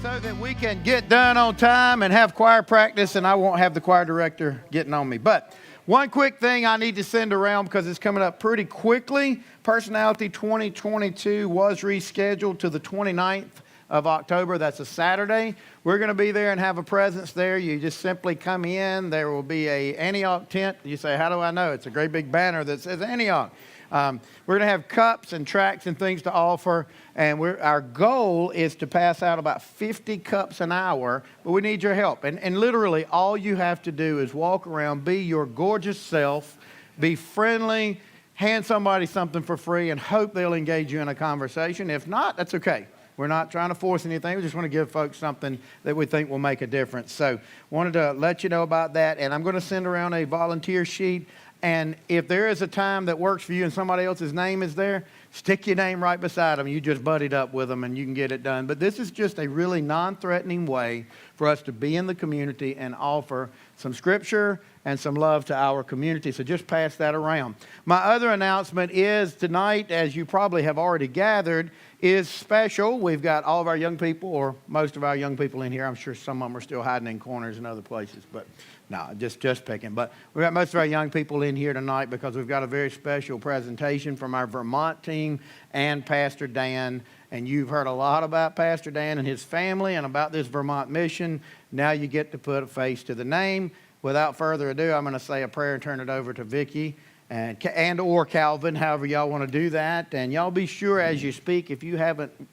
so that we can get done on time and have choir practice, and I won't have the choir director getting on me. But one quick thing I need to send around because it's coming up pretty quickly. Personality 2022 was rescheduled to the 29th of October. That's a Saturday. We're going to be there and have a presence there. You just simply come in. There will be a Antioch tent. You say, how do I know? It's a great big banner that says Antioch. We're going to have cups and tracts and things to offer, and our goal is to pass out about 50 cups an hour, but we need your help. And literally all you have to do is walk around, be your gorgeous self, be friendly, hand somebody something for free, and hope they'll engage you in a conversation. If not, that's okay. We're not trying to force anything. We just want to give folks something that we think will make a difference. So wanted to let you know about that, and I'm going to send around a volunteer sheet. And if there is a time that works for you and somebody else's name is there, stick your name right beside them. You just buddied up with them and you can get it done. But this is just a really non-threatening way for us to be in the community and offer some scripture and some love to our community. So just pass that around. My other announcement is tonight, as you probably have already gathered, is special. We've got all of our young people, or most of our young people in here. I'm sure some of them are still hiding in corners and other places, but no, just picking. But we've got most of our young people in here tonight because we've got a very special presentation from our Vermont team and Pastor Dan. And you've heard a lot about Pastor Dan and his family and about this Vermont mission. Now you get to put a face to the name. Without further ado, I'm going to say a prayer and turn it over to Vicki and or Calvin, however y'all want to do that. And y'all be sure as you speak, if you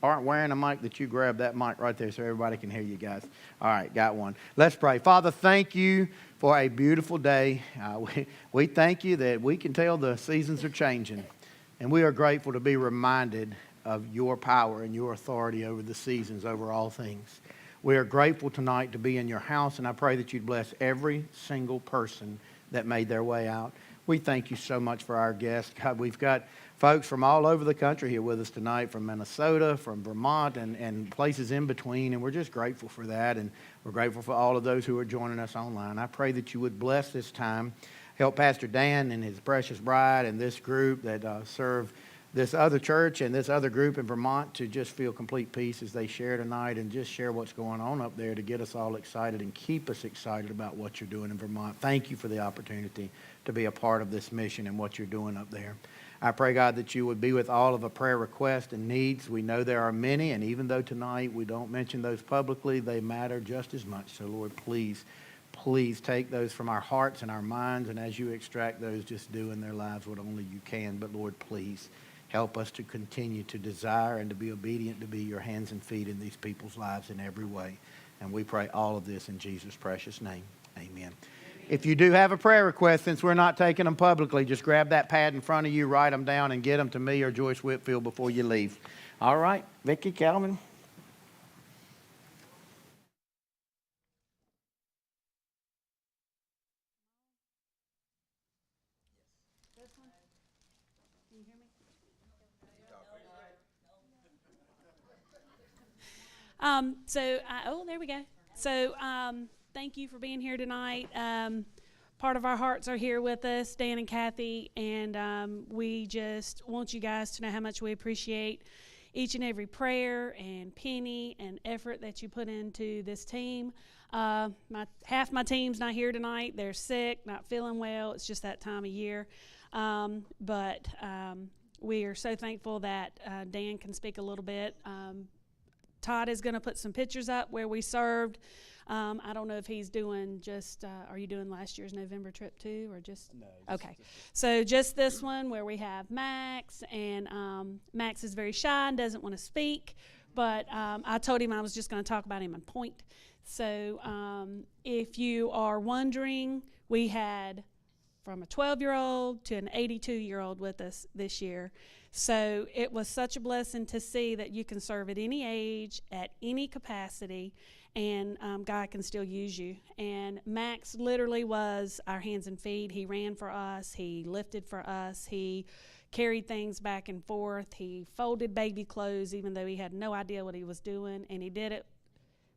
aren't wearing a mic, that you grab that mic right there so everybody can hear you guys. All right, got one. Let's pray. Father, thank you for a beautiful day. We thank you that we can tell the seasons are changing. And we are grateful to be reminded of your power and your authority over the seasons, over all things. We are grateful tonight to be in your house, and I pray that you'd bless every single person that made their way out. We thank you so much for our guests. God, we've got folks from all over the country here with us tonight, from Minnesota, from Vermont, and places in between, and we're just grateful for that, and we're grateful for all of those who are joining us online. I pray that you would bless this time, help Pastor Dan and his precious bride and this group that serve this other church and this other group in Vermont to just feel complete peace as they share tonight and just share what's going on up there to get us all excited and keep us excited about what you're doing in Vermont. Thank you for the opportunity to be a part of this mission and what you're doing up there. I pray, God, that you would be with all of the prayer requests and needs. We know there are many, and even though tonight we don't mention those publicly, they matter just as much. So, Lord, please take those from our hearts and our minds, and as you extract those, just do in their lives what only you can. But, Lord, please help us to continue to desire and to be obedient to be your hands and feet in these people's lives in every way. And we pray all of this in Jesus' precious name. Amen. If you do have a prayer request, since we're not taking them publicly, just grab that pad in front of you, write them down, and get them to me or Joyce Whitfield before you leave. All right, Vicki, Calvin. There we go. So, thank you for being here tonight. Part of our hearts are here with us, Dan and Kathy, and we just want you guys to know how much we appreciate each and every prayer and penny and effort that you put into this team. Half my team's not here tonight. They're sick, not feeling well. It's just that time of year. But we are so thankful that Dan can speak a little bit. Todd is going to put some pictures up where we served. I don't know if he's doing just, are you doing last year's November trip too, or just? No. Okay. So just this one where we have Max, and Max is very shy and doesn't want to speak, but I told him I was just going to talk about him and point. So if you are wondering, we had from a 12-year-old to an 82-year-old with us this year. So it was such a blessing to see that you can serve at any age, at any capacity, and God can still use you. And Max literally was our hands and feet. He ran for us. He lifted for us. He carried things back and forth. He folded baby clothes even though he had no idea what he was doing, and he did it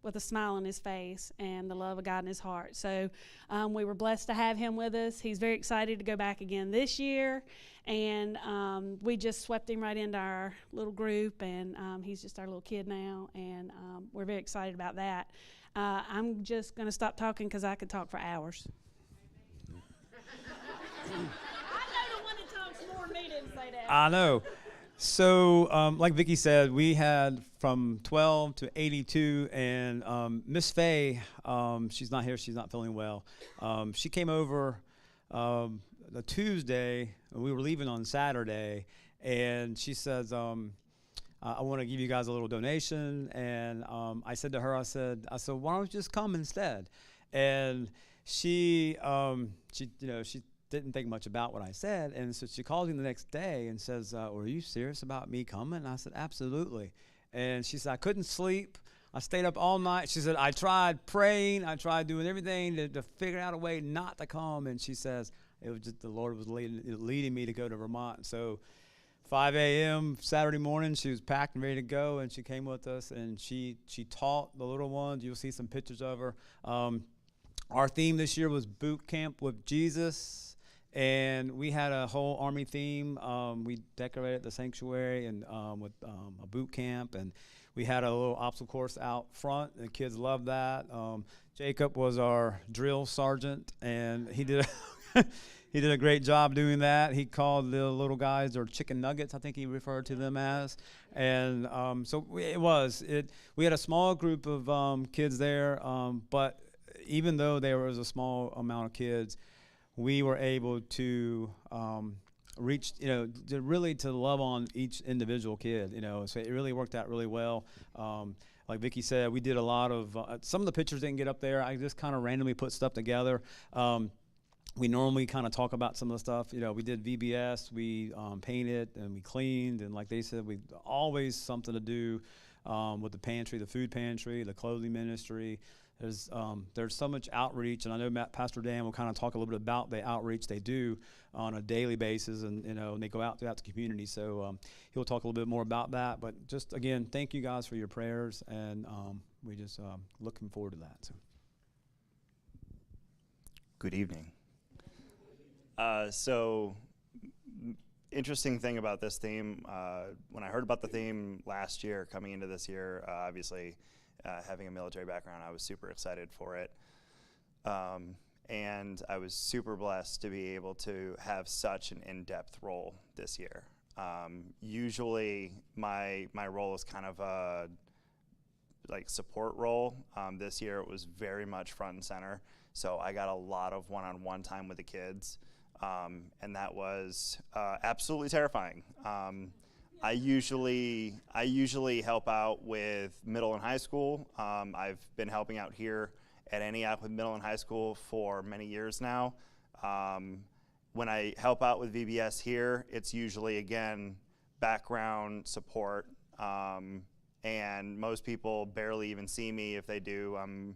with a smile on his face and the love of God in his heart. So we were blessed to have him with us. He's very excited to go back again this year, and we just swept him right into our little group, and he's just our little kid now, and we're very excited about that. I'm just going to stop talking because I could talk for hours. I know the one that talks more than me didn't say that. I know. So, like Vicki said, we had from 12 to 82, and Miss Faye, she's not here. She's not feeling well. She came over the Tuesday, and we were leaving on Saturday, and she says, I want to give you guys a little donation. And I said to her, I said, why don't you just come instead? And she didn't think much about what I said, and so she called me the next day and says, were you serious about me coming? And I said, absolutely. And she said, I couldn't sleep. I stayed up all night. She said, I tried praying. I tried doing everything to figure out a way not to come. And she says, it was just the Lord was leading me to go to Vermont. And so 5 a.m. Saturday morning, she was packed and ready to go, and she came with us, and she taught the little ones. You'll see some pictures of her. Our theme this year was Boot Camp with Jesus. And we had a whole Army theme. We decorated the sanctuary and with a boot camp, and we had a little obstacle course out front. The kids loved that. Jacob was our drill sergeant, and he did a great job doing that. He called the little guys their chicken nuggets, I think he referred to them as. And we had a small group of kids there, but even though there was a small amount of kids, we were able to reach, to love on each individual kid, so it really worked out really well. Like Vicki said, we did a lot of, some of the pictures didn't get up there. I just kind of randomly put stuff together. We normally kind of talk about some of the stuff. We did VBS, we painted, and we cleaned, and like they said, we always something to do with the pantry, the food pantry, the clothing ministry. There's so much outreach, and I know Pastor Dan will kind of talk a little bit about the outreach they do on a daily basis, and they go out throughout the community. So he'll talk a little bit more about that. But just again, thank you guys for your prayers, and we just looking forward to that. So. Good evening. Interesting thing about this theme, when I heard about the theme last year, coming into this year, obviously having a military background, I was super excited for it. And I was super blessed to be able to have such an in-depth role this year. Usually my role is kind of a support role. This year it was very much front and center. So I got a lot of one-on-one time with the kids. And that was absolutely terrifying. I usually help out with middle and high school. I've been helping out here at Antioch with middle and high school for many years now. When I help out with VBS here, it's usually, again, background support. And most people barely even see me. If they do, I'm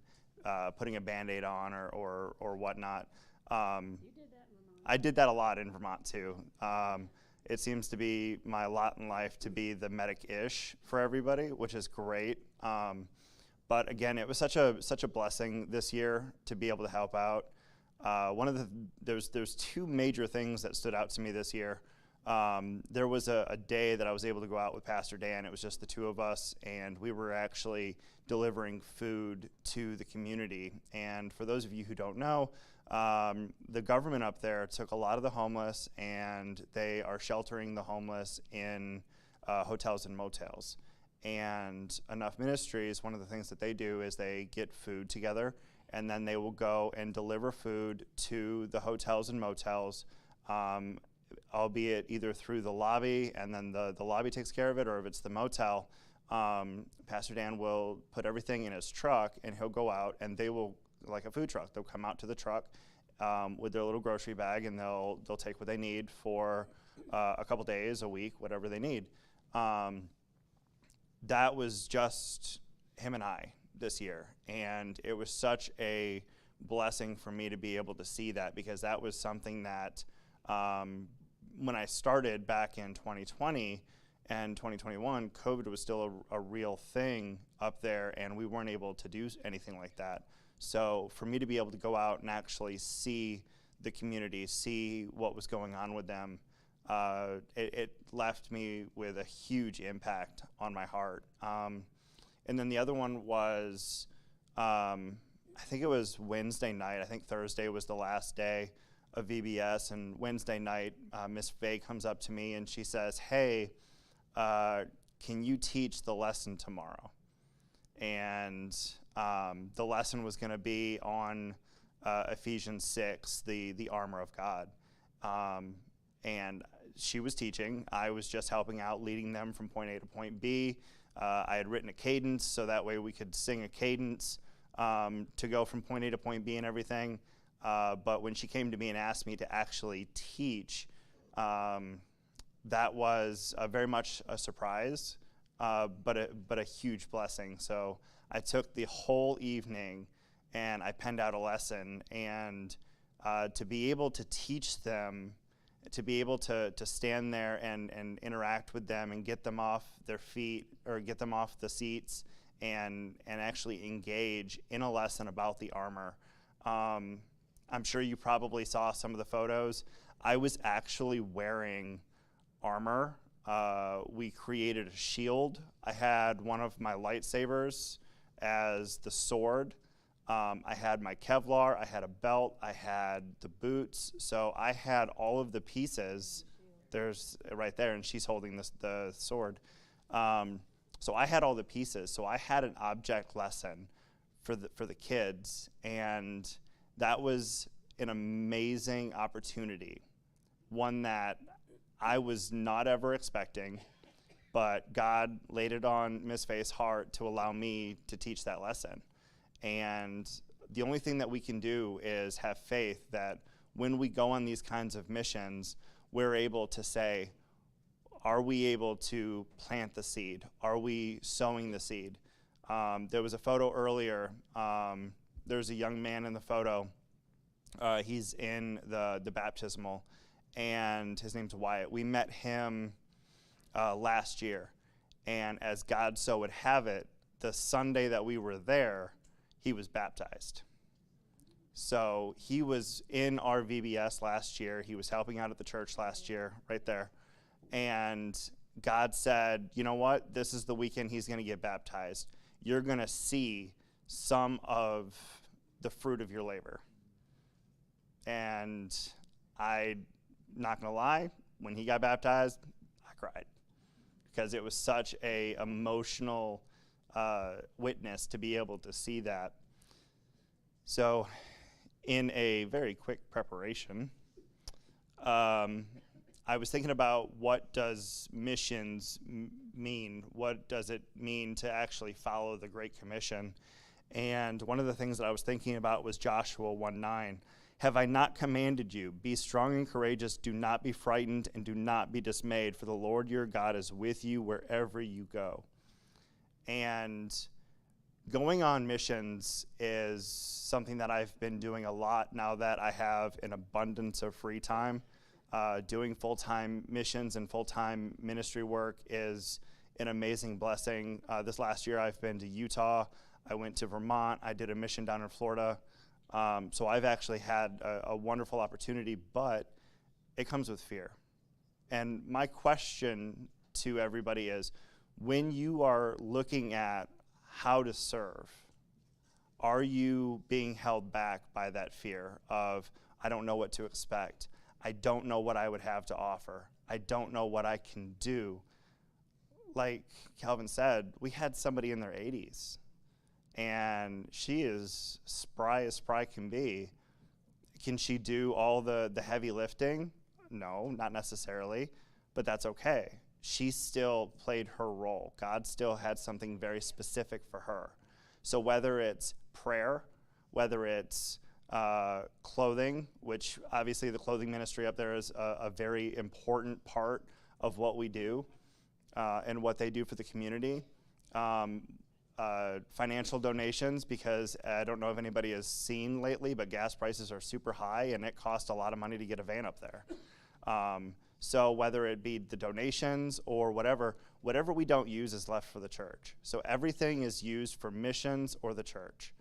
putting a Band-Aid on or whatnot. I did that a lot in Vermont too. It seems to be my lot in life to be the medic-ish for everybody, which is great. But again, it was such a blessing this year to be able to help out. There's two major things that stood out to me this year. There was a day that I was able to go out with Pastor Dan. It was just the two of us, and we were actually delivering food to the community. And for those of you who don't know, the government up there took a lot of the homeless, and they are sheltering the homeless in hotels and motels. And Enough Ministries, one of the things that they do is they get food together, and then they will go and deliver food to the hotels and motels, albeit either through the lobby, and then the lobby takes care of it, or if it's the motel, Pastor Dan will put everything in his truck, and he'll go out, and they will, like a food truck, they'll come out to the truck with their little grocery bag, and they'll take what they need for a couple days, a week, whatever they need. That was just him and I this year, and it was such a blessing for me to be able to see that, because that was something that when I started back in 2020 and 2021, COVID was still a real thing up there, and we weren't able to do anything like that. So for me to be able to go out and actually see the community, see what was going on with them, it left me with a huge impact on my heart. And then the other one was, I think it was Wednesday night. I think Thursday was the last day of VBS, and Wednesday night, Miss Faye comes up to me and she says, "Hey, can you teach the lesson tomorrow?" And the lesson was going to be on Ephesians 6, the armor of God. And she was teaching. I was just helping out, leading them from point A to point B. I had written a cadence so that way we could sing a cadence to go from point A to point B and everything. But when she came to me and asked me to actually teach, that was very much a surprise, but a huge blessing. So I took the whole evening and I penned out a lesson, and to be able to teach them, to be able to stand there and interact with them and get them off their feet or get them off the seats and actually engage in a lesson about the armor. I'm sure you probably saw some of the photos. I was actually wearing armor. We created a shield. I had one of my lightsabers as the sword. I had my Kevlar, I had a belt, I had the boots. So I had all of the pieces. There's right there, and she's holding the sword. So I had all the pieces. So I had an object lesson for the kids, and that was an amazing opportunity, one that I was not ever expecting, but God laid it on Miss Faye's heart to allow me to teach that lesson. And the only thing that we can do is have faith that when we go on these kinds of missions, we're able to say, are we able to plant the seed? Are we sowing the seed? There was a photo earlier. There's a young man in the photo. He's in the baptismal, and his name's Wyatt. We met him last year, and as God so would have it, the Sunday that we were there, he was baptized. So he was in our VBS last year. He was helping out at the church last year, right there. And God said, you know what? This is the weekend he's going to get baptized. You're going to see some of the fruit of your labor. And I'm not going to lie, when he got baptized, I cried. Because it was such a emotional witness to be able to see that. So in a very quick preparation, I was thinking about, what does missions mean? What does it mean to actually follow the Great Commission? And one of the things that I was thinking about was Joshua 1:9. Have I not commanded you? Be strong and courageous. Do not be frightened and do not be dismayed, for the Lord your God is with you wherever you go. And going on missions is something that I've been doing a lot now that I have an abundance of free time. Doing full-time missions and full-time ministry work is an amazing blessing. This last year I've been to Utah. I went to Vermont. I did a mission down in Florida. So I've actually had a wonderful opportunity, but it comes with fear. And my question to everybody is, when you are looking at how to serve, are you being held back by that fear of, I don't know what to expect. I don't know what I would have to offer. I don't know what I can do. Like Calvin said, we had somebody in their 80s, and she is spry as spry can be. Can she do all the heavy lifting? No, not necessarily, but that's okay. She still played her role. God still had something very specific for her. So whether it's prayer, whether it's clothing, which obviously the clothing ministry up there is a very important part of what we do and what they do for the community. Financial donations, because I don't know if anybody has seen lately, but gas prices are super high and it costs a lot of money to get a van up there. So whether it be the donations or whatever we don't use is left for the church. So everything is used for missions or the church.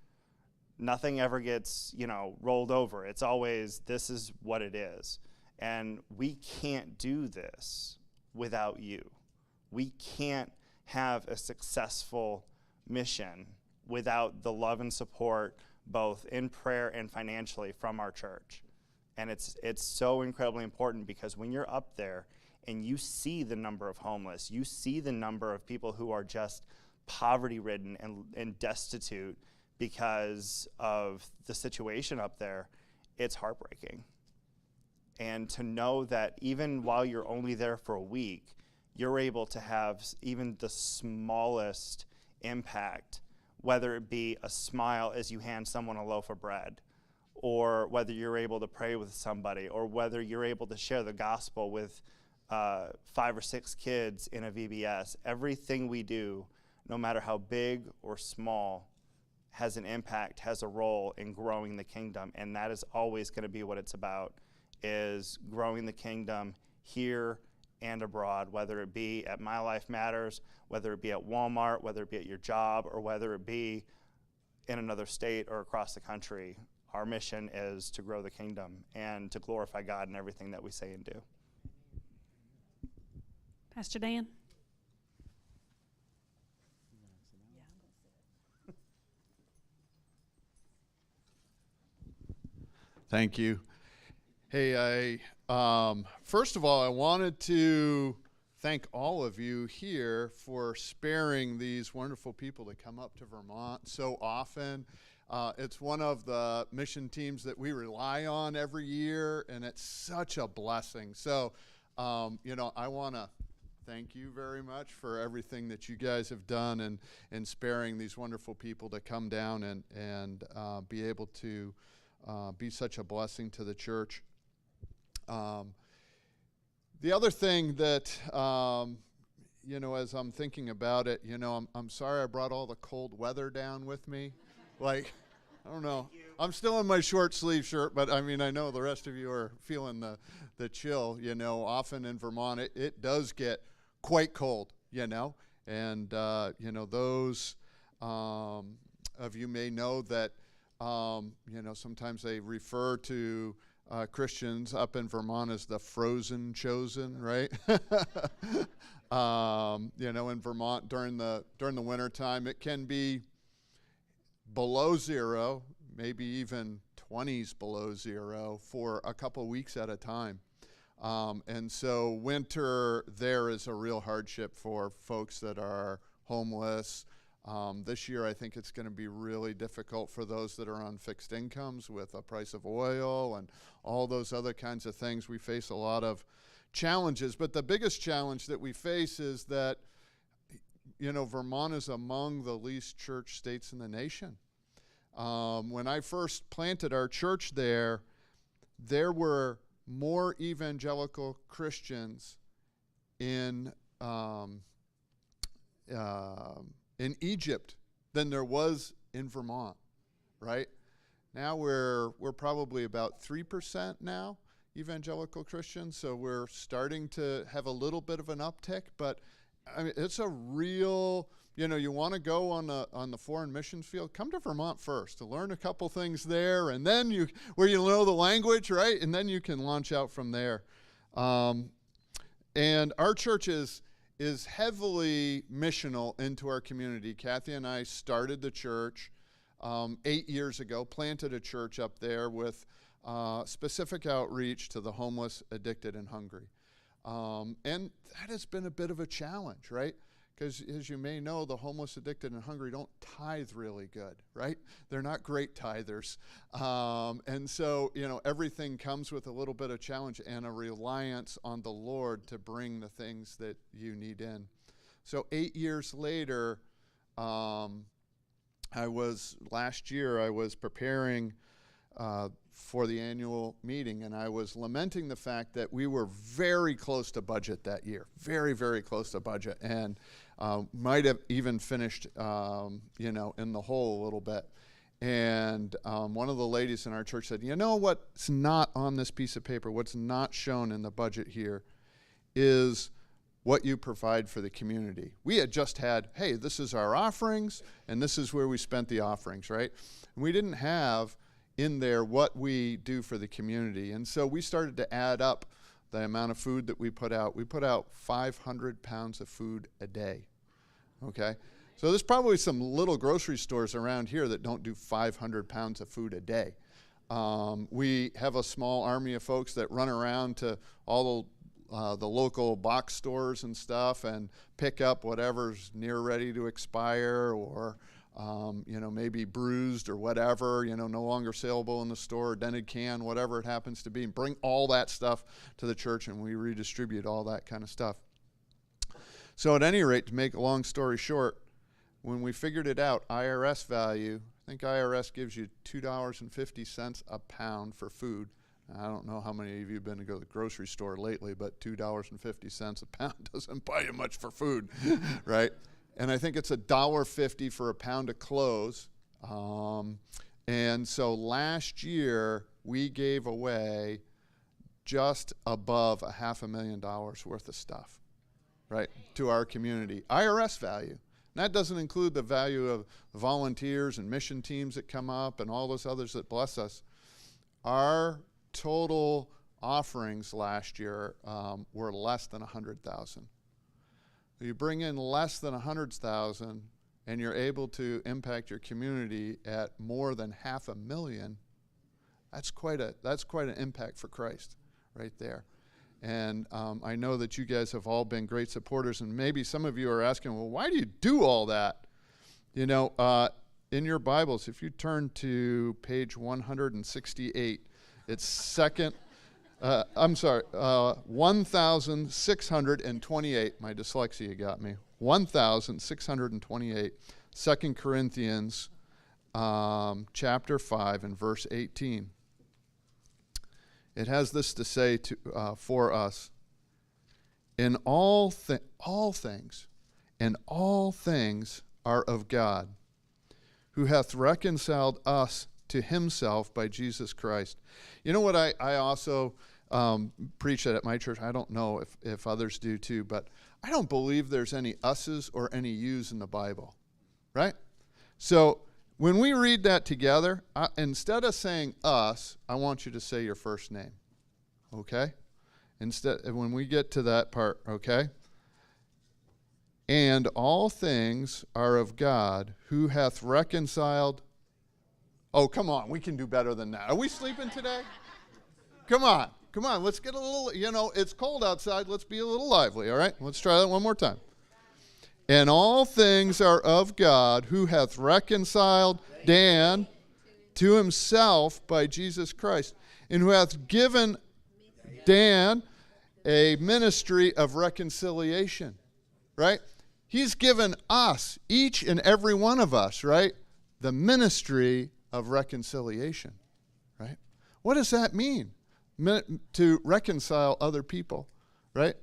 Nothing ever gets, rolled over. It's always, this is what it is. And we can't do this without you. We can't have a successful mission without the love and support, both in prayer and financially, from our church. And it's so incredibly important, because when you're up there and you see the number of homeless, you see the number of people who are just poverty-ridden and destitute because of the situation up there, it's heartbreaking. And to know that even while you're only there for a week, you're able to have even the smallest impact, whether it be a smile as you hand someone a loaf of bread, or whether you're able to pray with somebody, or whether you're able to share the gospel with 5 or 6 kids in a VBS. Everything we do, no matter how big or small, has an impact, has a role in growing the kingdom. And that is always going to be what it's about, is growing the kingdom here and abroad, whether it be at My Life Matters, whether it be at Walmart, whether it be at your job, or whether it be in another state or across the country. Our mission is to grow the kingdom and to glorify God in everything that we say and do. Pastor Dan? Thank you. Hey, first of all, I wanted to thank all of you here for sparing these wonderful people to come up to Vermont so often. It's one of the mission teams that we rely on every year, and it's such a blessing. So, I want to thank you very much for everything that you guys have done and sparing these wonderful people to come down and be able to be such a blessing to the church. The other thing that, as I'm thinking about it, I'm sorry I brought all the cold weather down with me. Like, I don't know. I'm still in my short sleeve shirt, but I know the rest of you are feeling the chill. Often in Vermont, it does get quite cold, and, those of you may know that, sometimes they refer to Christians up in Vermont as the frozen chosen, right? In Vermont during the winter time, it can be below zero, maybe even 20s below zero for a couple weeks at a time. And so winter there is a real hardship for folks that are homeless. This year, I think it's going to be really difficult for those that are on fixed incomes with the price of oil and all those other kinds of things. We face a lot of challenges, but the biggest challenge that we face is that, Vermont is among the least church states in the nation. When I first planted our church there were more evangelical Christians in Egypt than there was in Vermont, right? Now we're probably about 3% now evangelical Christians, so we're starting to have a little bit of an uptick, but it's a real, you want to go on the foreign missions field, come to Vermont first to learn a couple things there, and then where you know the language, right? And then you can launch out from there. And our church is heavily missional into our community. Kathy and I started the church 8 years ago, planted a church up there with specific outreach to the homeless, addicted, and hungry. And that has been a bit of a challenge, right? Because as you may know, the homeless, addicted, and hungry don't tithe really good, right? They're not great tithers. And so, everything comes with a little bit of challenge and a reliance on the Lord to bring the things that you need in. So 8 years later, last year I was preparing for the annual meeting, and I was lamenting the fact that we were very close to budget that year, very, very close to budget, and might have even finished, in the hole a little bit. And one of the ladies in our church said, what's not on this piece of paper, what's not shown in the budget here is what you provide for the community. We had just had, hey, this is our offerings, and this is where we spent the offerings, right? And we didn't have in there what we do for the community. And so we started to add up the amount of food that we put out. We put out 500 pounds of food a day, okay? So there's probably some little grocery stores around here that don't do 500 pounds of food a day. We have a small army of folks that run around to all the local box stores and stuff and pick up whatever's near ready to expire or maybe bruised or whatever, no longer saleable in the store, dented can, whatever it happens to be, and bring all that stuff to the church, and we redistribute all that kind of stuff. So at any rate, to make a long story short, when we figured it out, IRS value, I think IRS gives you $2.50 a pound for food. I don't know how many of you have been to go to the grocery store lately, but $2.50 a pound doesn't buy you much for food, right? And I think it's $1.50 for a pound of clothes. And so last year, we gave away just above $500,000 worth of stuff, right, to our community. IRS value. And that doesn't include the value of volunteers and mission teams that come up and all those others that bless us. Our total offerings last year were less than 100,000. You bring in less than 100,000 and you're able to impact your community at more than 500,000, that's quite an impact for Christ right there. And I know that you guys have all been great supporters, and maybe some of you are asking, well, why do you do all that? In your Bibles, if you turn to page 168, it's 1,628. My dyslexia got me. 1,628. 2 Corinthians chapter 5 and verse 18. It has this to say for us. In all things are of God, who hath reconciled us to himself by Jesus Christ. You know what I also preach at my church? I don't know if others do too, but I don't believe there's any us's or any you's in the Bible, right? So when we read that together, instead of saying us, I want you to say your first name, okay? When we get to that part, okay? And all things are of God, who hath reconciled. Oh, come on, we can do better than that. Are we sleeping today? Come on, let's get a little, it's cold outside, let's be a little lively, all right? Let's try that one more time. And all things are of God, who hath reconciled Dan to himself by Jesus Christ, and who hath given Dan a ministry of reconciliation, right? He's given us, each and every one of us, right, the ministry of reconciliation, right? What does that mean? To reconcile other people, right?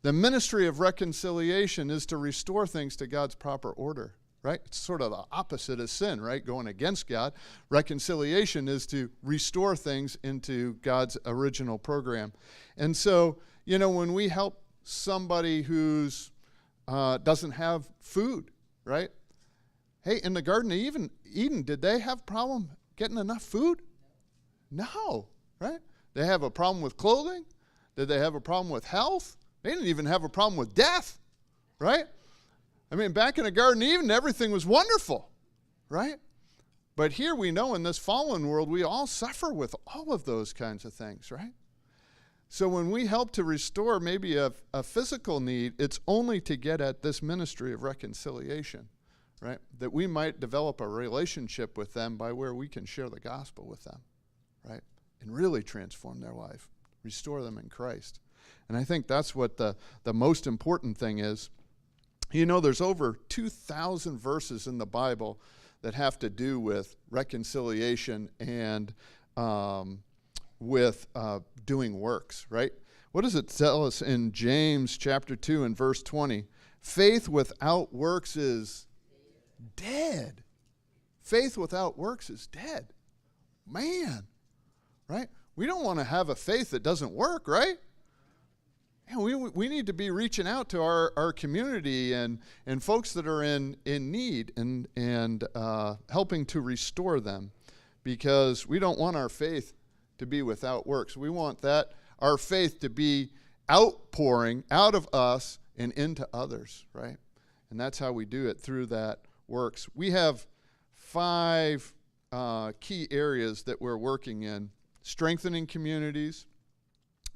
The ministry of reconciliation is to restore things to God's proper order, right? It's sort of the opposite of sin, right? Going against God. Reconciliation is to restore things into God's original program. And so, when we help somebody who's doesn't have food, right? Hey, in the Garden of Eden, did they have a problem getting enough food? No, right? They have a problem with clothing? Did they have a problem with health? They didn't even have a problem with death, right? I mean, back in the Garden of Eden, everything was wonderful, right? But here we know in this fallen world, we all suffer with all of those kinds of things, right? So when we help to restore maybe a physical need, it's only to get at this ministry of reconciliation, right? That we might develop a relationship with them by where we can share the gospel with them, right? And really transform their life, restore them in Christ. And I think that's what the most important thing is. There's over 2,000 verses in the Bible that have to do with reconciliation and with doing works, right? What does it tell us in James chapter 2 and verse 20? Faith without works is dead. Faith without works is dead. Man, right? We don't want to have a faith that doesn't work, right? And we need to be reaching out to our community and folks that are in need and helping to restore them, because we don't want our faith to be without works. We want that our faith to be outpouring out of us and into others, right? And that's how we do it, through that works. We have 5 key areas that we're working in: strengthening communities,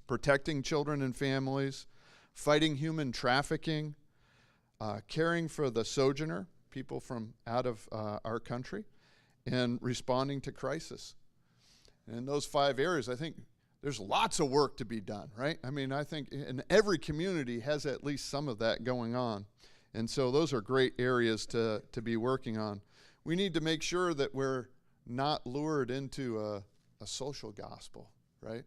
protecting children and families, fighting human trafficking, caring for the sojourner, people from out of our country, and responding to crisis. And in those 5 areas, I think there's lots of work to be done, right? I mean, I think in every community has at least some of that going on. And so those are great areas to be working on. We need to make sure that we're not lured into a social gospel, right?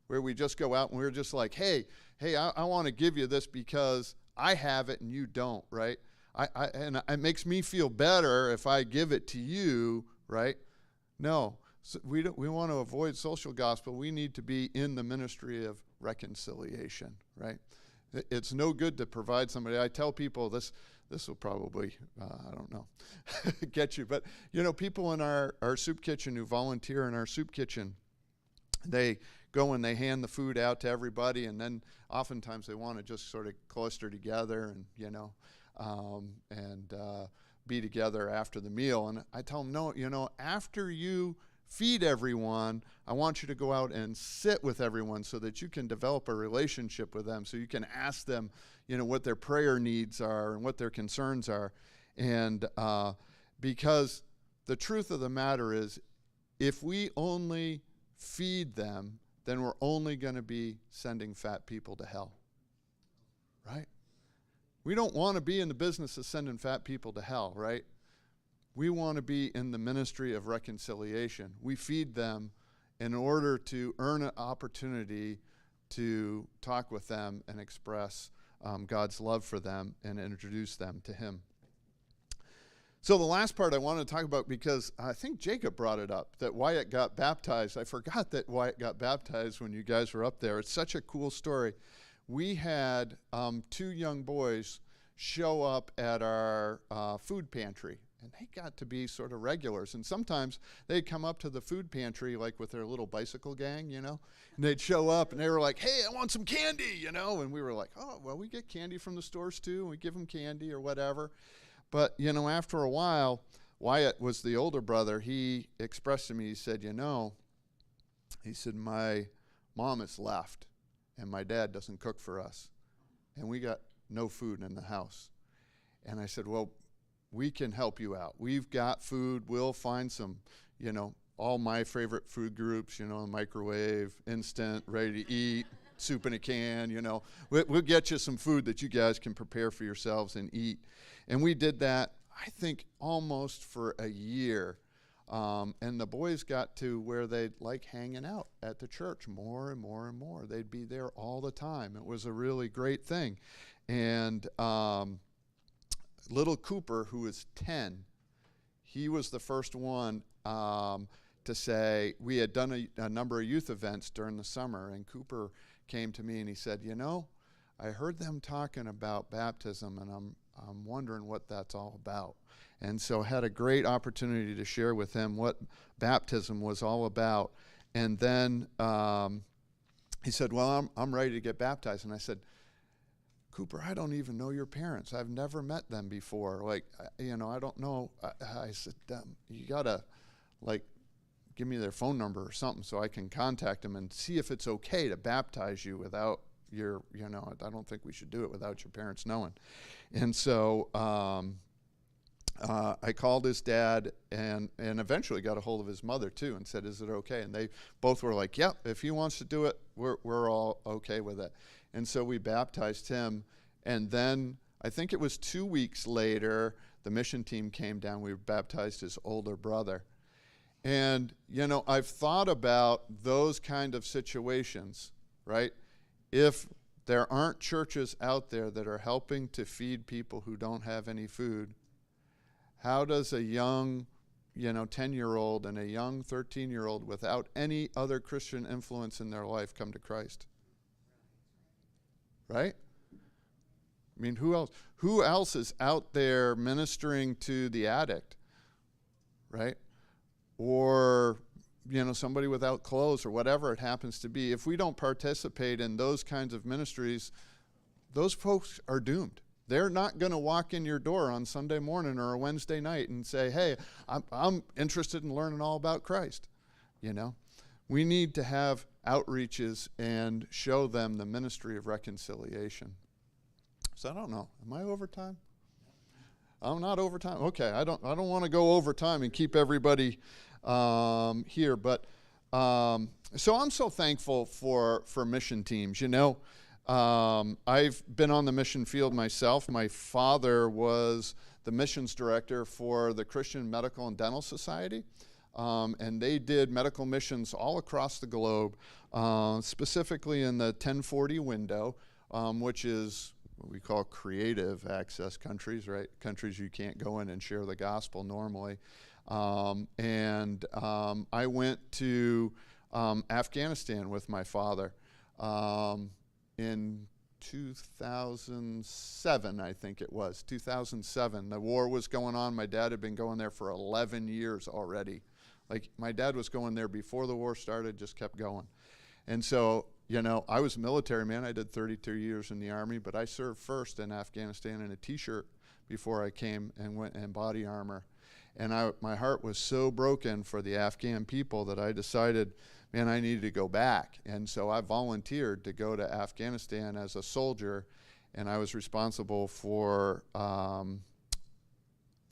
Where we just go out and we're just like, hey, I want to give you this because I have it and you don't, right? And it makes me feel better if I give it to you, right? No, so we want to avoid social gospel. We need to be in the ministry of reconciliation, right? It's no good to provide somebody. I tell people this will probably, I don't know, get you. But, people in our soup kitchen who volunteer in our soup kitchen, they go and they hand the food out to everybody, and then oftentimes they want to just sort of cluster together and be together after the meal. And I tell them, no, after you feed everyone, I want you to go out and sit with everyone so that you can develop a relationship with them, so you can ask them, what their prayer needs are and what their concerns are. And because the truth of the matter is, if we only feed them, then we're only going to be sending fat people to hell, right? We don't want to be in the business of sending fat people to hell, right? We want to be in the ministry of reconciliation. We feed them in order to earn an opportunity to talk with them and express God's love for them and introduce them to Him. So the last part I want to talk about, because I think Jacob brought it up, that Wyatt got baptized. I forgot that Wyatt got baptized when you guys were up there. It's such a cool story. We had 2 young boys show up at our food pantry, and they got to be sort of regulars. And sometimes they'd come up to the food pantry like with their little bicycle gang, and they'd show up and they were like, hey, I want some candy, and we were like, oh, well, we get candy from the stores too, and we give them candy or whatever. But, after a while, Wyatt was the older brother. He expressed to me, he said, my mom has left and my dad doesn't cook for us, and we got no food in the house. And I said, well, we can help you out. We've got food. We'll find some, all my favorite food groups, microwave, instant, ready to eat, soup in a can, We'll get you some food that you guys can prepare for yourselves and eat. And we did that, I think, almost for a year. And the boys got to where they'd like hanging out at the church more and more and more. They'd be there all the time. It was a really great thing. And little Cooper, who was 10, he was the first one to say, we had done a number of youth events during the summer, and Cooper came to me and he said, I heard them talking about baptism, and I'm wondering what that's all about. And so had a great opportunity to share with him what baptism was all about. And then he said, well, I'm ready to get baptized. And I said, Cooper, I don't even know your parents. I've never met them before. I don't know. I said, you got to, give me their phone number or something so I can contact them and see if it's okay to baptize you without your, I don't think we should do it without your parents knowing. And so I called his dad and eventually got a hold of his mother too and said, is it okay? And they both were like, yep, if he wants to do it, we're all okay with it. And so we baptized him. And then I think it was 2 weeks later, the mission team came down. We baptized his older brother. And, I've thought about those kind of situations, right? If there aren't churches out there that are helping to feed people who don't have any food, how does a young, 10-year-old and a young 13-year-old without any other Christian influence in their life come to Christ? right? I mean, who else is out there ministering to the addict, right? Or, somebody without clothes or whatever it happens to be. If we don't participate in those kinds of ministries, those folks are doomed. They're not going to walk in your door on Sunday morning or a Wednesday night and say, hey, I'm interested in learning all about Christ. We need to have outreaches and show them the ministry of reconciliation. So I don't know. Am I over time? I'm not over time. Okay, I don't want to go over time and keep everybody here. But so I'm so thankful for mission teams. I've been on the mission field myself. My father was the missions director for the Christian Medical and Dental Society. And they did medical missions all across the globe, specifically in the 1040 window, which is what we call creative access countries, right? Countries you can't go in and share the gospel normally. And I went to Afghanistan with my father in 2007, I think it was, 2007. The war was going on. My dad had been going there for 11 years already. Like, my dad was going there before the war started, just kept going. And so, I was a military man. I did 32 years in the Army, but I served first in Afghanistan in a T-shirt before I came and went in body armor. And my heart was so broken for the Afghan people that I decided, man, I needed to go back. And so I volunteered to go to Afghanistan as a soldier, and I was responsible for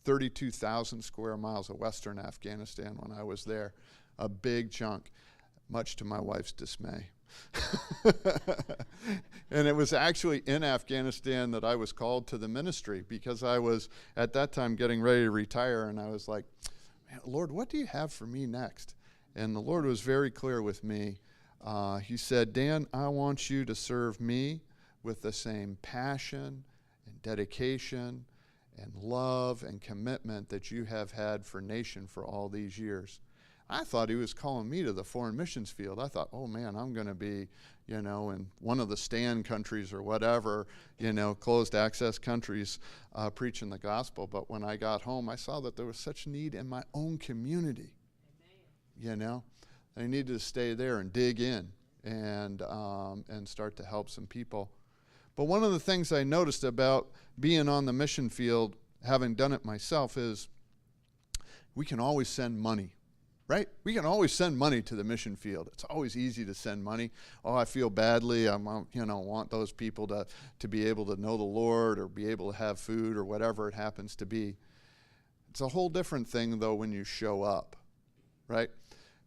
32,000 square miles of western Afghanistan when I was there, a big chunk, much to my wife's dismay. And it was actually in Afghanistan that I was called to the ministry, because I was at that time getting ready to retire, and I was like, man, Lord, what do you have for me next? And the Lord was very clear with me. He said, Dan, I want you to serve me with the same passion and dedication and love and commitment that you have had for Nation for all these years. I thought he was calling me to the foreign missions field. I thought, oh man, I'm going to be, in one of the stand countries or whatever, closed access countries, preaching the gospel. But when I got home, I saw that there was such need in my own community. Amen. I needed to stay there and dig in and start to help some people. But one of the things I noticed about being on the mission field, having done it myself, is we can always send money. Right? We can always send money to the mission field. It's always easy to send money. Oh, I feel badly. I want those people to be able to know the Lord or be able to have food or whatever it happens to be. It's a whole different thing, though, when you show up, right?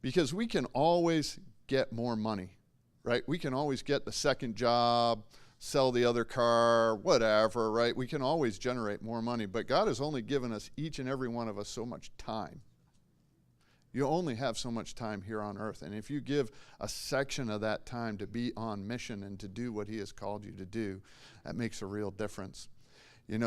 Because we can always get more money, right? We can always get the second job, sell the other car, whatever, right? We can always generate more money. But God has only given us, each and every one of us, so much time. You only have so much time here on earth. And if you give a section of that time to be on mission and to do what he has called you to do, that makes a real difference.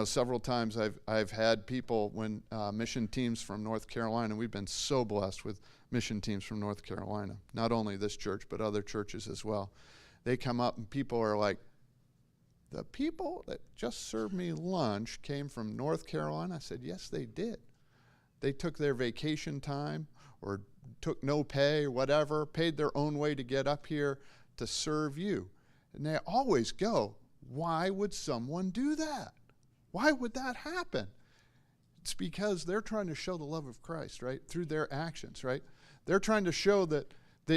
Several times I've had people, when mission teams from North Carolina, we've been so blessed with mission teams from North Carolina, not only this church, but other churches as well. They come up and people are like, the people that just served me lunch came from North Carolina? I said, yes, they did. They took their vacation time or took no pay or whatever, paid their own way to get up here to serve you. And they always go, why would someone do that? Why would that happen? It's because they're trying to show the love of Christ, right? Through their actions, right? They're trying to show that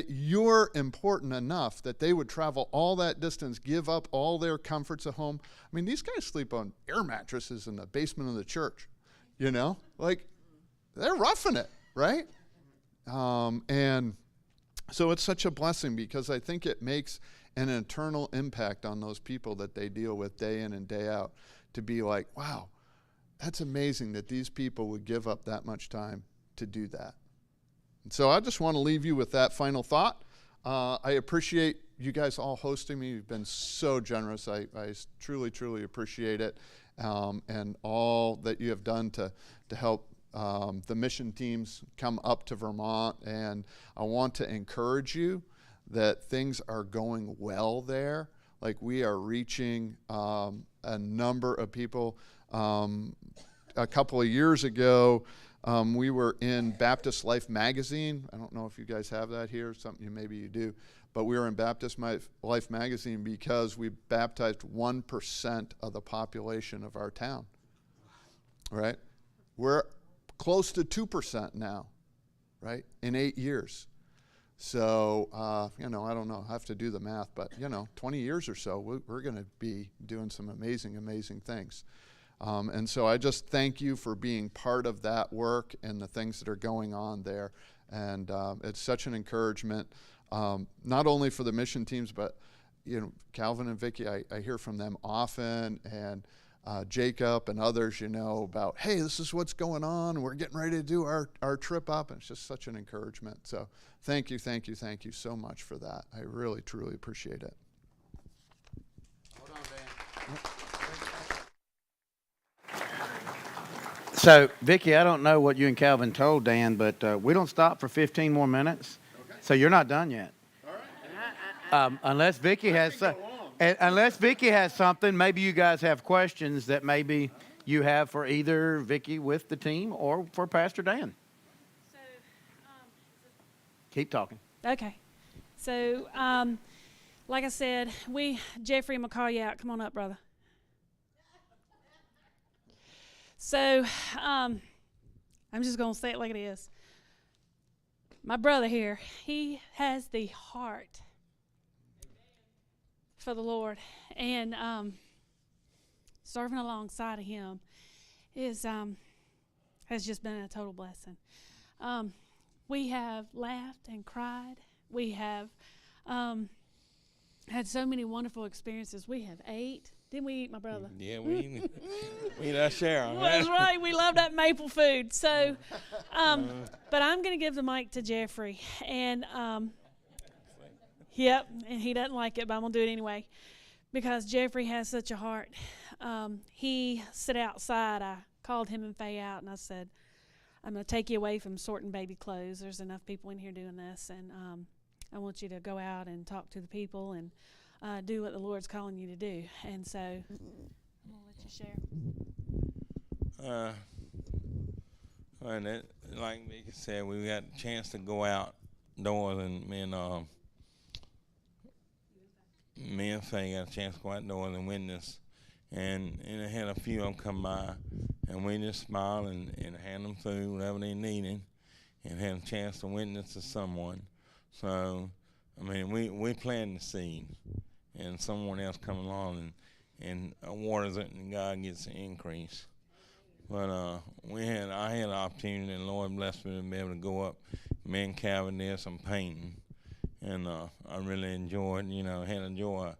you're important enough that they would travel all that distance, give up all their comforts at home. I mean, these guys sleep on air mattresses in the basement of the church, Like, they're roughing it, right? And so it's such a blessing, because I think it makes an eternal impact on those people that they deal with day in and day out, to be like, wow, that's amazing that these people would give up that much time to do that. And so I just want to leave you with that final thought. I appreciate you guys all hosting me. You've been so generous. I truly, truly appreciate it, and all that you have done to help the mission teams come up to Vermont. And I want to encourage you that things are going well there. like we are reaching a number of people. A couple of years ago, we were in Baptist Life magazine. I don't know if you guys have that here, something maybe you do, but we were in Baptist Life magazine because we baptized 1% of the population of our town, right? We're close to 2% now, right, in 8 years. So, I don't know, I have to do the math, but, 20 years or so, we're going to be doing some amazing, amazing things. And so I just thank you for being part of that work and the things that are going on there. And it's such an encouragement, not only for the mission teams, but, Calvin and Vicki, I hear from them often, and Jacob and others, about, hey, this is what's going on. We're getting ready to do our trip up. And it's just such an encouragement. So thank you so much for that. I really, truly appreciate it. Hold on, Dan. So, Vicki, I don't know what you and Calvin told Dan, but we don't stop for 15 more minutes. Okay. So you're not done yet. All right. Unless Vicki has something, maybe you guys have questions that maybe you have for either Vicki with the team or for Pastor Dan. So, Keep talking. okay. So, like I said, Jeffrey and McCall, out. Come on up, brother. So, I'm just going to say it like it is. My brother here, he has the heart for the Lord. And serving alongside of him has just been a total blessing. We have laughed and cried. We have had so many wonderful experiences. We have ate. Didn't we eat, my brother? Yeah, we eat our share. That's right. We love that maple food. So, but I'm going to give the mic to Jeffrey. And, yep, and he doesn't like it, but I'm going to do it anyway because Jeffrey has such a heart. He sat outside. I called him and Faye out, and I said, I'm going to take you away from sorting baby clothes. There's enough people in here doing this, and I want you to go out and talk to the people and do what the Lord's calling you to do. And so I'm going to let you share. And it, like Vicky said, we got a chance to go outdoors, and me and Faye got a chance to go outdoors and witness. And I had a few of them come by, and we just smiled and hand them food, whatever they needed, and had a chance to witness to someone. So, I mean, we planted the seed, and someone else come along and waters it, and God gets the increase. But I had an opportunity, and the Lord blessed me to be able to go up. Me and Calvin did some painting, and I really enjoyed, had a joy of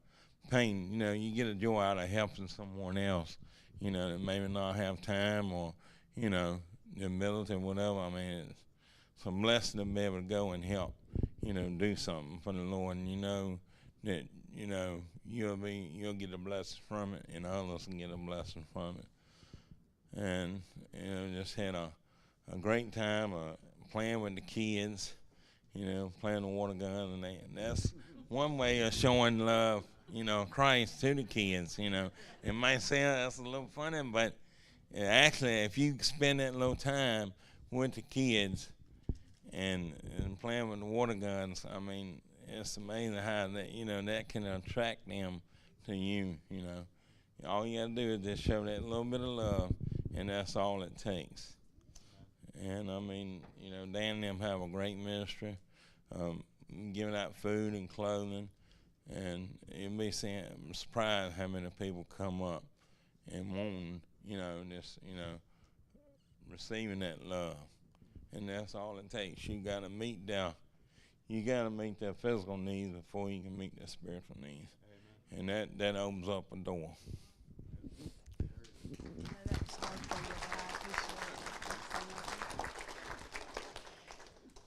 painting. You get a joy out of helping someone else, that maybe not have time or, the ability or whatever. I mean, it's a blessing to be able to go and help, do something for the Lord, and that, you'll get a blessing from it, and others can get a blessing from it. And, just had a great time playing with the kids, playing the water gun, and that's one way of showing love, Christ to the kids, It might sound that's a little funny, but actually, if you spend that little time with the kids and playing with the water guns, I mean, it's amazing how that, that can attract them to you, All you gotta do is just show that little bit of love, and that's all it takes. And I mean, Dan and them have a great ministry, giving out food and clothing, and you'll be surprised how many people come up and wanting, receiving that love. And that's all it takes. You gotta meet their physical needs before you can meet their spiritual needs. Amen. And that opens up a door.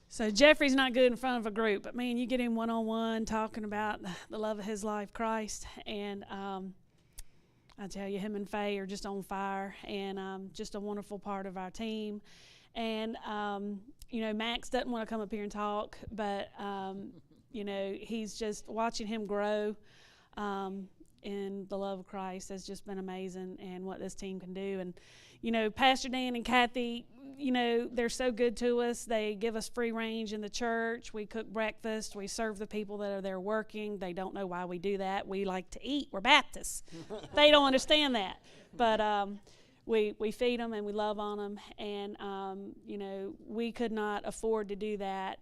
So Jeffrey's not good in front of a group, but man, you get him one-on-one talking about the love of his life, Christ, and I tell you, him and Faye are just on fire, and just a wonderful part of our team. And Max doesn't want to come up here and talk, but he's just watching him grow. in the love of Christ has just been amazing, and what this team can do. And, you know, Pastor Dan and Kathy, you know, they're so good to us. They give us free range in the church. We cook breakfast. We serve the people that are there working. They don't know why we do that. We like to eat. We're Baptists. They don't understand that. But we feed them and we love on them. And, you know, we could not afford to do that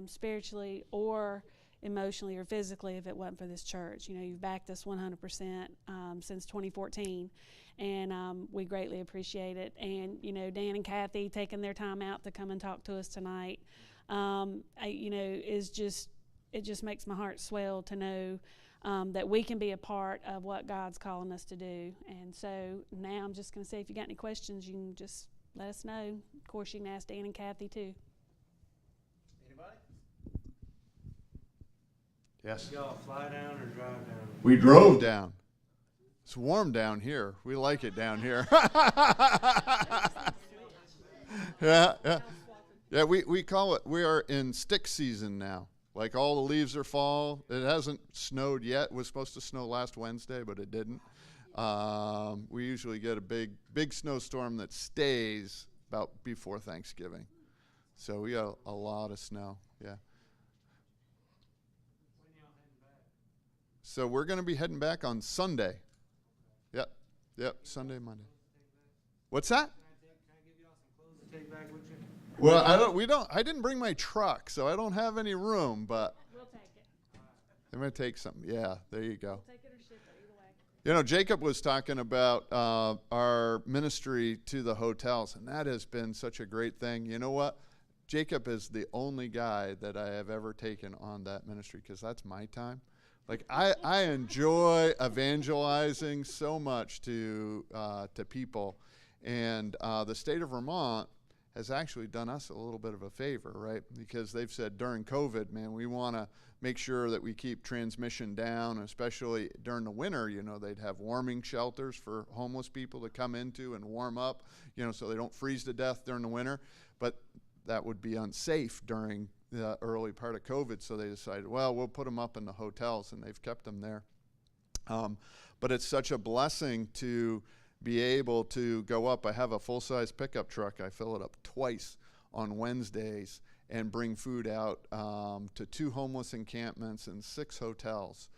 spiritually or emotionally or physically if it wasn't for this church. You know, you've backed us 100% since 2014, and we greatly appreciate it. And, you know, Dan and Kathy taking their time out to come and talk to us tonight, you know, it just makes my heart swell to know that we can be a part of what God's calling us to do. And so now I'm just going to say, if you got any questions, you can just let us know. Of course, you can ask Dan and Kathy too. Anybody? Yes. Y'all fly down or drive down? We drove down. It's warm down here. We like it down here. Yeah, we call it, we are in stick season now. Like, all the leaves are fall. It hasn't snowed yet. It was supposed to snow last Wednesday, but it didn't. We usually get a big snowstorm that stays about before Thanksgiving. So we got a lot of snow, yeah. So we're going to be heading back on Sunday. Yep, Sunday, Monday. What's that? Can I give y'all some clothes to take back with you? Well, I didn't bring my truck, so I don't have any room, but We'll take it. I'm going to take something. Yeah, there you go. Take it or ship it, either way. You know, Jacob was talking about our ministry to the hotels, and that has been such a great thing. You know what? Jacob is the only guy that I have ever taken on that ministry, because that's my time. Like, I enjoy evangelizing so much to people, and the state of Vermont has actually done us a little bit of a favor, right? Because they've said during COVID, man, we want to make sure that we keep transmission down, especially during the winter. You know, they'd have warming shelters for homeless people to come into and warm up, you know, so they don't freeze to death during the winter. But that would be unsafe during the early part of COVID, so they decided, well, we'll put them up in the hotels, and they've kept them there. But it's such a blessing to be able to go up. I have a full-size pickup truck. I fill it up twice on Wednesdays and bring food out to 2 homeless encampments and 6 hotels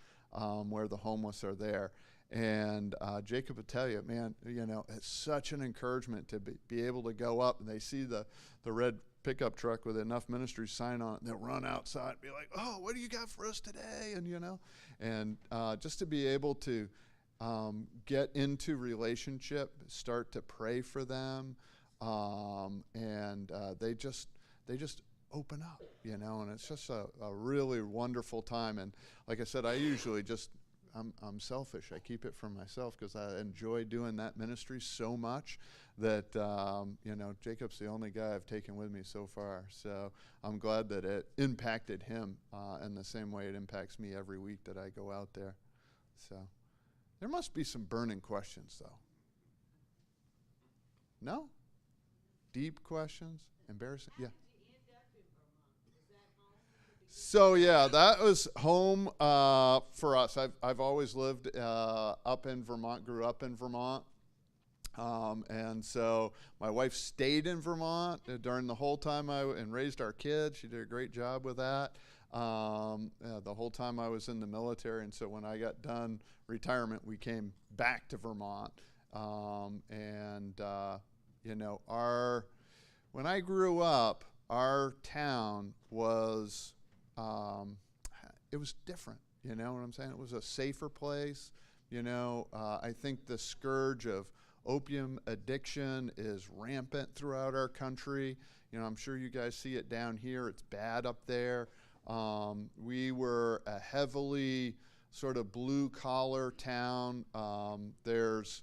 where the homeless are there. And Jacob would tell you, man, you know, it's such an encouragement to be able to go up, and they see the red pickup truck with enough ministry sign on it, and they'll run outside and be like, oh, what do you got for us today? And, you know, and just to be able to get into relationship, start to pray for them, and they just open up, you know, and it's just a really wonderful time. And like I said, I usually just, I'm selfish. I keep it for myself because I enjoy doing that ministry so much that, you know, Jacob's the only guy I've taken with me so far. So I'm glad that it impacted him in the same way it impacts me every week that I go out there. So there must be some burning questions, though. No? Deep questions? Embarrassing? Yeah. So yeah, that was home for us. I've always lived up in Vermont, grew up in Vermont, and so my wife stayed in Vermont during the whole time and raised our kids. She did a great job with that the whole time I was in the military. And so when I got done retirement, we came back to Vermont, you know, when I grew up, our town was. It was different, you know what I'm saying? It was a safer place, you know. I think the scourge of opium addiction is rampant throughout our country. You know, I'm sure you guys see it down here. It's bad up there. We were a heavily sort of blue-collar town. There's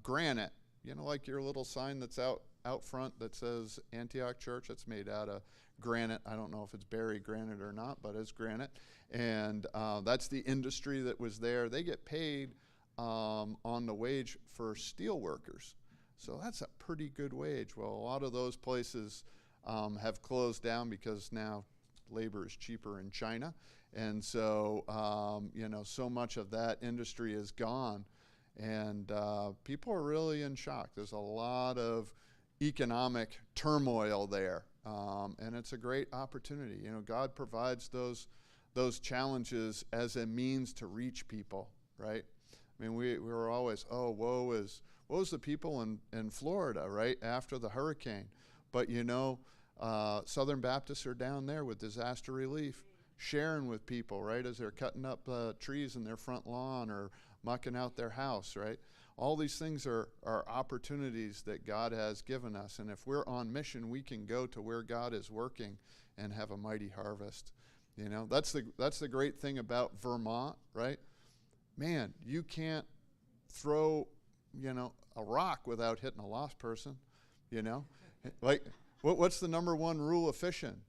granite, you know, like your little sign that's out front that says Antioch Church. That's made out of granite. I don't know if it's Barry granite or not, but it's granite. And that's the industry that was there. They get paid on the wage for steel workers. So that's a pretty good wage. Well, a lot of those places have closed down because now labor is cheaper in China. And so, so much of that industry is gone. And people are really in shock. There's a lot of economic turmoil there. And it's a great opportunity. God provides those challenges as a means to reach people, right? I mean, we were always, woe's the people in Florida, right, after the hurricane. But Southern Baptists are down there with disaster relief, sharing with people, right, as they're cutting up trees in their front lawn or mucking out their house, right? All these things are opportunities that God has given us. And if we're on mission, we can go to where God is working and have a mighty harvest. That's the great thing about Vermont, right? Man, you can't throw, a rock without hitting a lost person, Like, what's the number one rule of fishing?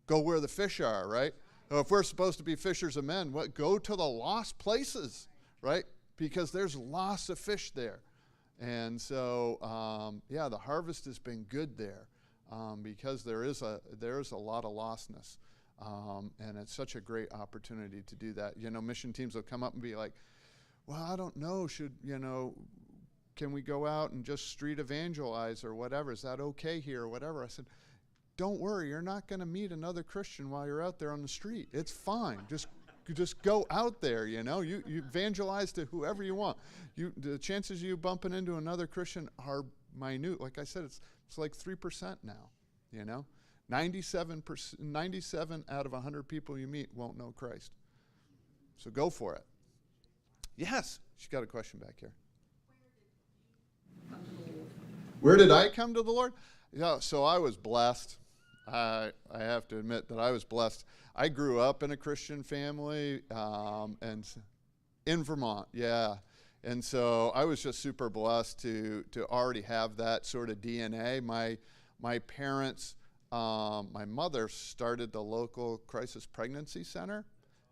Go where the fish are, right? If we're supposed to be fishers of men, go to the lost places, right? Because there's lots of fish there. And so, the harvest has been good there because there is a lot of lostness. And it's such a great opportunity to do that. Mission teams will come up and be like, well, I don't know, can we go out and just street evangelize or whatever? Is that okay here or whatever? I said, don't worry, you're not going to meet another Christian while you're out there on the street. It's fine. Just go out there, You evangelize to whoever you want. The chances of you bumping into another Christian are minute. Like I said, it's like 3% now, 97 out of 100 people you meet won't know Christ. So go for it. Yes, she's got a question back here. Where did I come to the Lord? Yeah, so I was blessed. I have to admit that I was blessed. I grew up in a Christian family and in Vermont, yeah. And so I was just super blessed to already have that sort of DNA. My parents, my mother started the local crisis pregnancy center,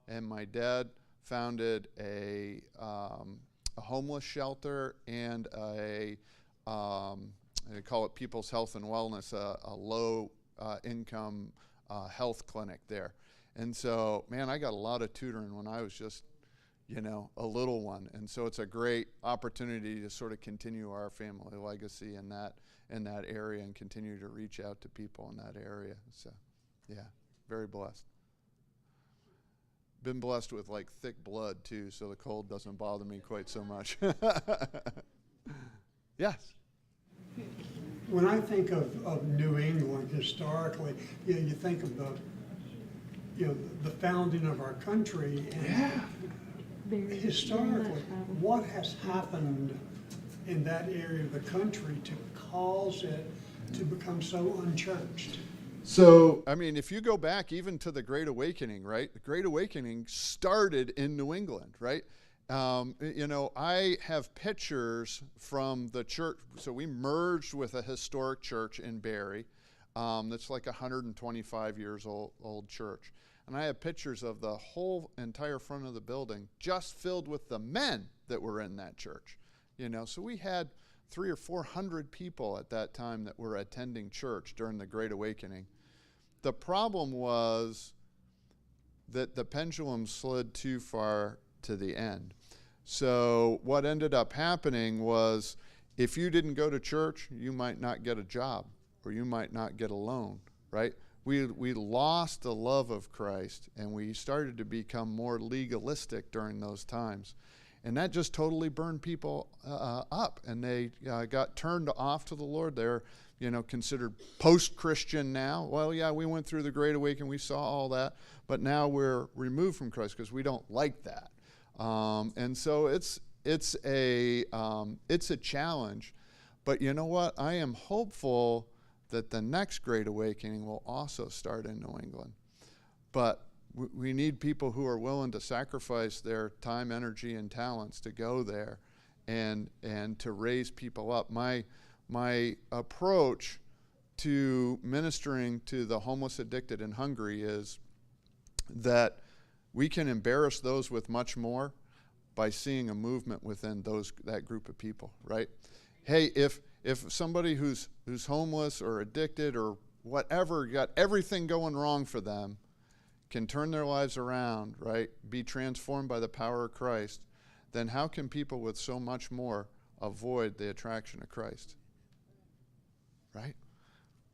and my dad founded a homeless shelter and they call it People's Health and Wellness, a low income health clinic there. And so, man, I got a lot of tutoring when I was just, a little one. And so it's a great opportunity to sort of continue our family legacy in that area and continue to reach out to people in that area. So, yeah, very blessed. Been blessed with like thick blood too, so the cold doesn't bother me quite so much. Yes. When I think of New England historically, you think of the founding of our country, and historically, what has happened in that area of the country to cause it to become so unchurched? So, I mean, if you go back even to the Great Awakening, right? The Great Awakening started in New England, right? I have pictures from the church. So we merged with a historic church in Barrie that's like 125 years old church. And I have pictures of the whole entire front of the building just filled with the men that were in that church. So we had 300 or 400 people at that time that were attending church during the Great Awakening. The problem was that the pendulum slid too far to the end. So what ended up happening was if you didn't go to church, you might not get a job or you might not get a loan, right? We lost the love of Christ, and we started to become more legalistic during those times. And that just totally burned people up, and they got turned off to the Lord. They're considered post-Christian now. Well, yeah, we went through the Great Awakening, we saw all that, but now we're removed from Christ because we don't like that. And so it's a challenge, but you know what? I am hopeful that the next Great Awakening will also start in New England. But we need people who are willing to sacrifice their time, energy, and talents to go there and to raise people up. My approach to ministering to the homeless, addicted, and hungry is that we can embarrass those with much more by seeing a movement within that group of people, right? Hey, if somebody who's homeless or addicted or whatever, got everything going wrong for them, can turn their lives around, right, be transformed by the power of Christ, then how can people with so much more avoid the attraction of Christ? Right?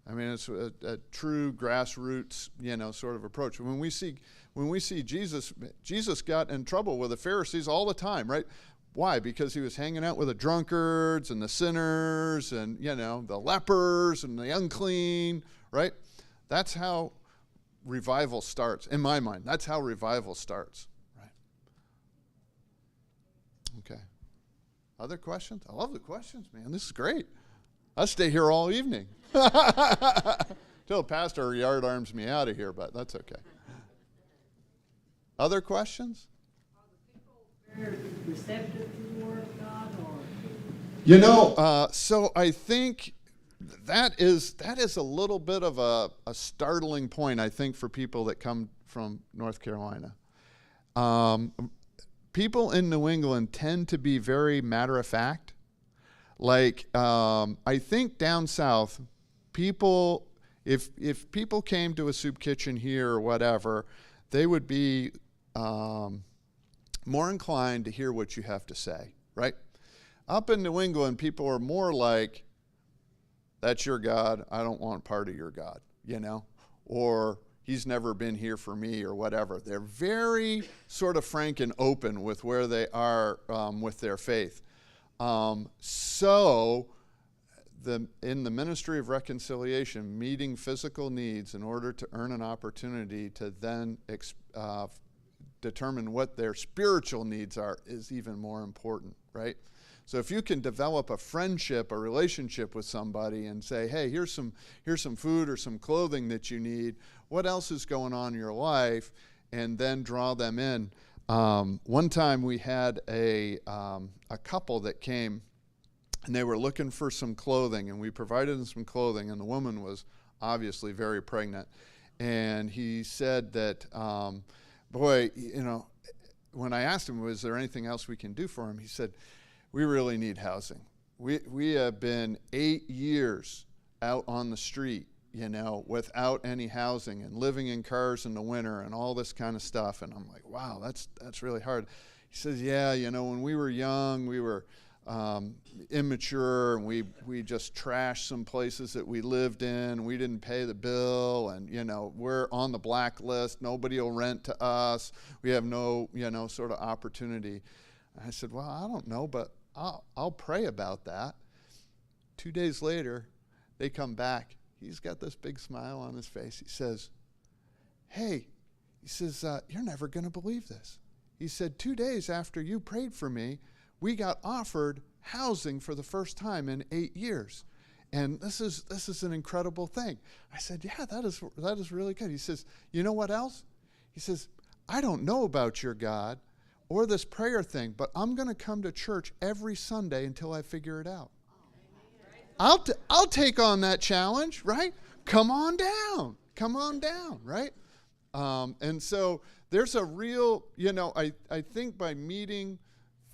I mean, it's a true grassroots, sort of approach. When we see Jesus got in trouble with the Pharisees all the time, right? Why? Because he was hanging out with the drunkards and the sinners and, the lepers and the unclean, right? That's how revival starts, in my mind. That's how revival starts, right? Okay. Other questions? I love the questions, man. This is great. I'll stay here all evening. Till Pastor yard arms me out of here, but that's okay. Other questions? Are the people very receptive to the Word of God, or? So I think that is a little bit of a startling point, I think, for people that come from North Carolina. People in New England tend to be very matter-of-fact. Like, I think down south, people, if people came to a soup kitchen here or whatever, they would be more inclined to hear what you have to say, right? Up in New England, people are more like, that's your God, I don't want part of your God, or he's never been here for me or whatever. They're very sort of frank and open with where they are with their faith. So in the ministry of reconciliation, meeting physical needs in order to earn an opportunity to then determine what their spiritual needs are is even more important, right? So if you can develop a friendship, a relationship with somebody and say, hey, here's some food or some clothing that you need, what else is going on in your life, and then draw them in. One time we had a couple that came, and they were looking for some clothing, and we provided them some clothing, and the woman was obviously very pregnant. And he said that, when I asked him, was there anything else we can do for him? He said, we really need housing. We have been 8 years out on the street, without any housing and living in cars in the winter and all this kind of stuff. And I'm like, wow, that's really hard. He says, yeah, when we were young, we were immature, and we just trashed some places that we lived in. We didn't pay the bill, and we're on the blacklist. Nobody will rent to us. We have no sort of opportunity. And I said, well, I don't know, but I'll pray about that. 2 days later, they come back. He's got this big smile on his face. He says, hey, you're never going to believe this. He said, 2 days after you prayed for me, we got offered housing for the first time in 8 years. And this is an incredible thing. I said, yeah, that is really good. He says, you know what else? He says, I don't know about your God or this prayer thing, but I'm going to come to church every Sunday until I figure it out. I'll take on that challenge, right? Come on down, right? And so there's a real, I think by meeting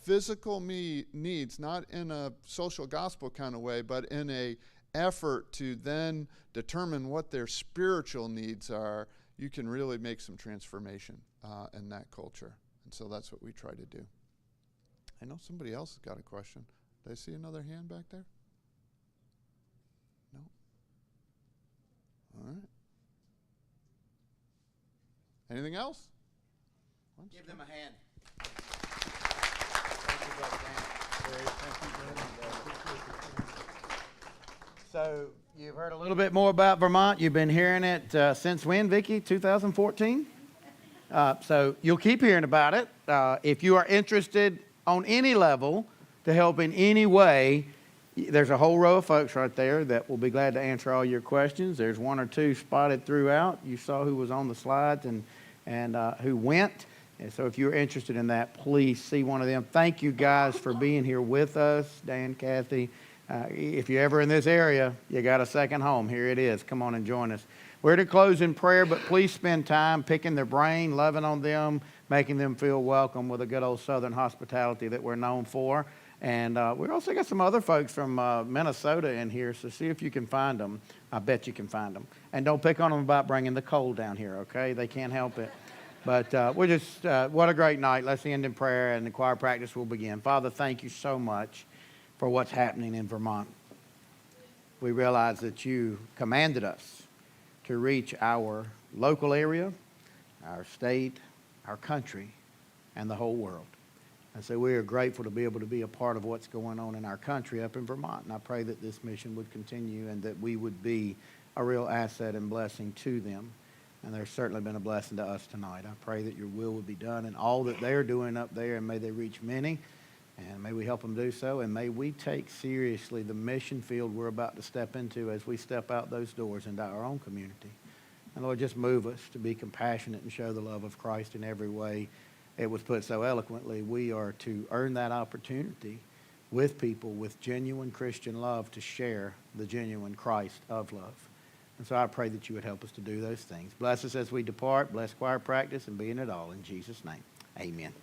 physical needs, not in a social gospel kind of way, but in a effort to then determine what their spiritual needs are, you can really make some transformation in that culture. And so that's what we try to do. I know somebody else has got a question. Did I see another hand back there? No? All right. Anything else? Give them a hand. So you've heard a little bit more about Vermont. You've been hearing it since when, Vicki? 2014? So you'll keep hearing about it. If you are interested on any level to help in any way, there's a whole row of folks right there that will be glad to answer all your questions. There's one or two spotted throughout. You saw who was on the slides and who went. And so if you're interested in that, please see one of them. Thank you guys for being here with us, Dan, Kathy. If you're ever in this area, you got a second home. Here it is. Come on and join us. We're to close in prayer, but please spend time picking their brain, loving on them, making them feel welcome with a good old Southern hospitality that we're known for. And we also got some other folks from Minnesota in here, so see if you can find them. I bet you can find them. And don't pick on them about bringing the cold down here, okay? They can't help it. But we're just, what a great night. Let's end in prayer, and the choir practice will begin. Father, thank you so much for what's happening in Vermont. We realize that you commanded us to reach our local area, our state, our country, and the whole world. And so we are grateful to be able to be a part of what's going on in our country up in Vermont. And I pray that this mission would continue and that we would be a real asset and blessing to them. And there's certainly been a blessing to us tonight. I pray that your will would be done in all that they're doing up there, and may they reach many, and may we help them do so, and may we take seriously the mission field we're about to step into as we step out those doors into our own community. And Lord, just move us to be compassionate and show the love of Christ in every way. It was put so eloquently, we are to earn that opportunity with people with genuine Christian love to share the genuine Christ of love. And so I pray that you would help us to do those things. Bless us as we depart. Bless choir practice and be in it all. In Jesus' name, amen.